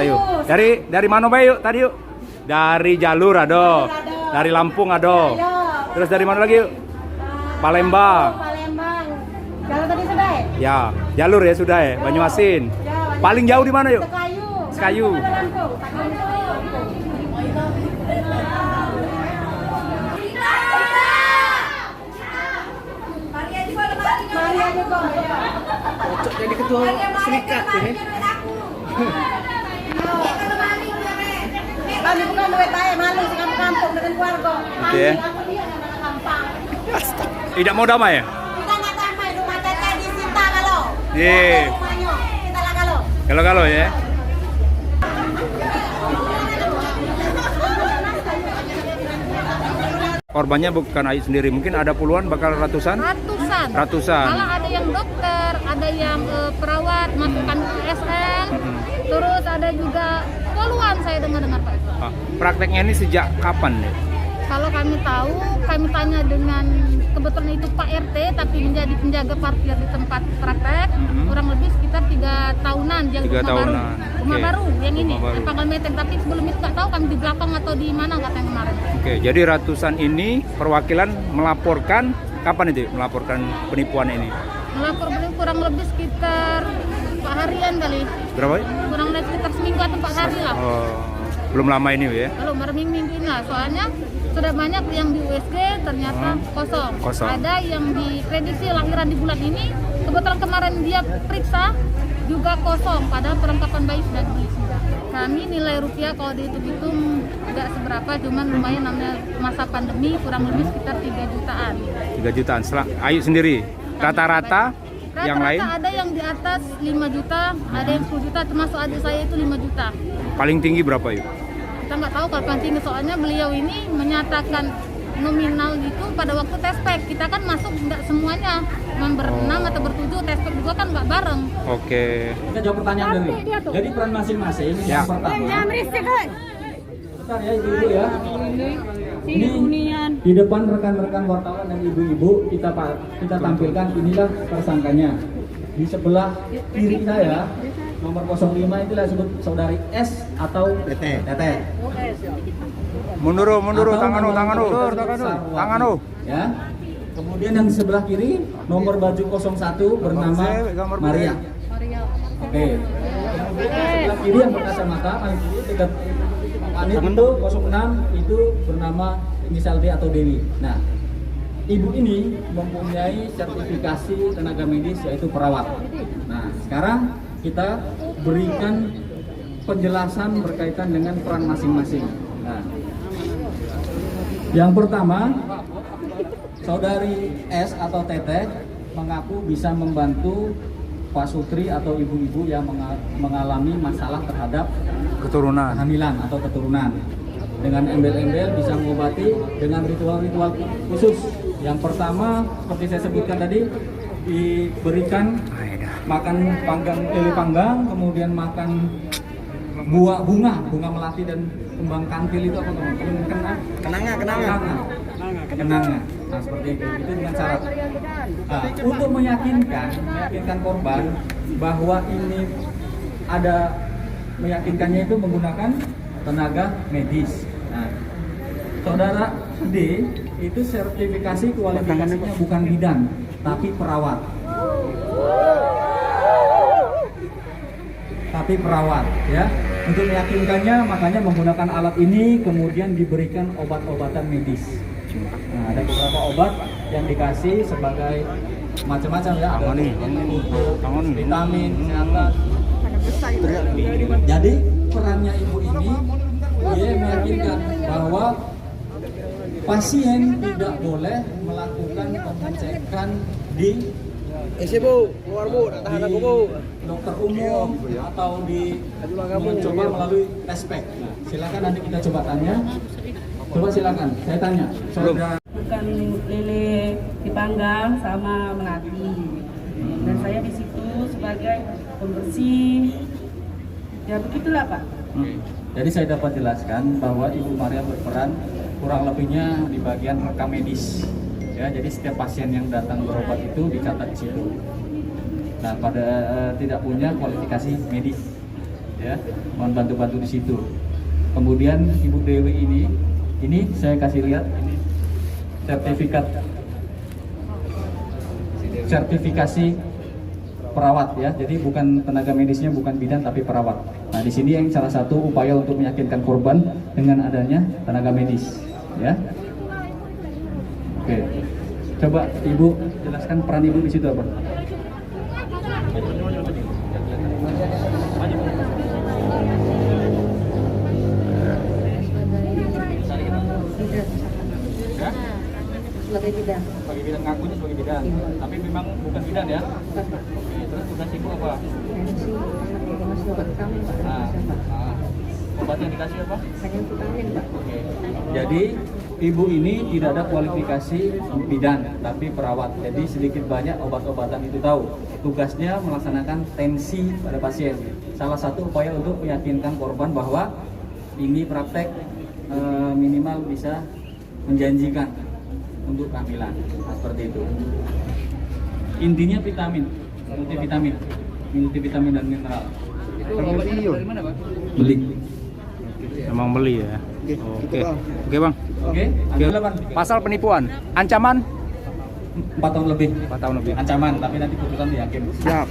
Sekayu. Dari mana Bay yuk tadi yuk? Dari Jalur ada. Dari Lampung ada. Terus dari mana lagi yuk? Palembang. Palembang. Kalau tadi sudah ya? Ya, Jalur ya sudah ya. Banyuasin. Paling jauh di mana yuk? Sekayu. Sekayu. Lampung. Maria juga. Cocok jadi ketua serikat ini. Kami bukan duit saya, malu di kampung-kampung dengan keluarga. Kami, ya. aku dia anak gampang. Tidak mau damai ya? Kita nggak damai, rumah tete di Sinta kalau. Iya. Rumahnya, kita lah kalau. Kalau ya. Korbannya bukan Ayu sendiri, mungkin ada puluhan, bakal ratusan? Ratusan. Malah ada yang dokter, ada yang perawat, masukkan USL, terus ada juga puluhan saya dengar-dengar Pak. Prakteknya ini sejak kapan nih? Kalau kami tahu, kami tanya dengan kebetulan itu Pak RT, tapi menjadi penjaga parkir di tempat praktek, kurang lebih sekitar 3 tahunan. Yang 3 tahunan. Rumah Oke. baru yang ini, Rumah baru. Pangkal Meteng. Tapi sebelum itu nggak tahu kami di belakang atau di mana katanya kemarin. Oke, jadi ratusan ini perwakilan melaporkan, kapan itu melaporkan penipuan ini? Melapor kurang lebih sekitar 4 harian kali. Berapa? Kurang lebih sekitar seminggu atau 4 hari lah. Oh, belum lama ini ya? Kalau minggu ini lah, soalnya sudah banyak yang di USG ternyata kosong. Ada yang diprediksi lahiran di bulan ini, kebetulan kemarin dia periksa juga kosong, padahal perlengkapan bayi sudah diisi. Kami nilai rupiah kalau dihitung-hitung nggak seberapa, cuman lumayan, namanya masa pandemi, kurang lebih sekitar 3 jutaan. 3 jutaan. Ayu sendiri, rata-rata yang lain? Ada yang di atas 5 juta, ada yang 10 juta, termasuk adik saya itu 5 juta. Paling tinggi berapa yuk? Kita nggak tahu kapan tinggi, soalnya beliau ini menyatakan nominal itu pada waktu tespek. Kita kan masuk nggak semuanya, cuma berenam atau bertujuh, tespek juga kan nggak bareng. Oke. Kita jawab pertanyaan dulu. Jadi peran masing-masing yang pertama. Bentar ya ibu-ibu ya. Ini di depan rekan-rekan wartawan dan ibu-ibu kita tampilkan inilah tersangkanya. Di sebelah kiri saya nomor 05 itulah disebut saudari S atau Tete. Mundur, tangan. Ya. Kemudian yang di sebelah kiri nomor baju 01 bernama Maria. Oke. Kemudian sebelah kiri yang berkacamata paling kiri dekat Anit itu 06 itu bernama inisial D atau Dewi. Nah, ibu ini mempunyai sertifikasi tenaga medis yaitu perawat. Nah, sekarang kita berikan penjelasan berkaitan dengan peran masing-masing. Nah, yang pertama, saudari S atau Teteh mengaku bisa membantu Pak Sutri atau ibu-ibu yang mengalami masalah terhadap Keturunan. kehamilan atau keturunan. Dengan embel-embel bisa mengobati dengan ritual-ritual khusus. Yang pertama, seperti saya sebutkan tadi, diberikan makan lele panggang, kemudian makan bunga melati dan kembang kantil itu apa teman-teman? Kenanga. Nah, seperti itu dengan syarat. Nah, untuk meyakinkan korban bahwa ini meyakinkannya itu menggunakan tenaga medis. Nah, saudara D itu sertifikasi kualifikasinya bukan bidan, tapi perawat. Ya. Untuk meyakinkannya makanya menggunakan alat ini, kemudian diberikan obat-obatan medis. Nah, ada beberapa obat yang dikasih sebagai macam-macam ya, ada untuk vitamin, kesehatan. Jadi perannya ibu ini dia meyakinkan bahwa pasien tidak boleh melakukan pengecekan di dokter umum atau mencoba melalui tespek. Silakan nanti kita coba tanya. Coba silakan, saya tanya. Bukan lele dipanggang sama melati. Dan saya di situ sebagai pembersih. Ya begitulah Pak. Jadi saya dapat jelaskan bahwa Ibu Maria berperan kurang lebihnya di bagian rekam medis. Ya, jadi setiap pasien yang datang berobat itu dicatat di situ. Nah, pada tidak punya kualifikasi medis. ya. Mohon bantu-bantu di situ. Kemudian Ibu Dewi ini saya kasih lihat ini sertifikasi perawat ya. Jadi bukan tenaga medisnya, bukan bidan tapi perawat. Nah, di sini yang salah satu upaya untuk meyakinkan korban dengan adanya tenaga medis ya. Oke. Coba Ibu jelaskan peran Ibu di situ apa? Sebagai bidan. Sebagai bidan, ngakunya sebagai bidan, tapi memang bukan bidan ya. Oke, terus tugas Ibu apa? Obat yang dikasih apa? Oke. Jadi Ibu ini tidak ada kualifikasi bidan, tapi perawat. Jadi sedikit banyak obat-obatan itu tahu. Tugasnya melaksanakan tensi pada pasien. Salah satu upaya untuk meyakinkan korban bahwa ini praktek minimal bisa menjanjikan untuk kehamilan. Nah, seperti itu. Intinya vitamin, multivitamin dan mineral. Itu obatnya dari mana, Pak? Beli. Emang beli ya. Oke. Oke, Bang. Oke. Pasal penipuan, ancaman 4 tahun lebih. 4 tahun lebih. Ancaman, tapi nanti putusan di hakim. Siap.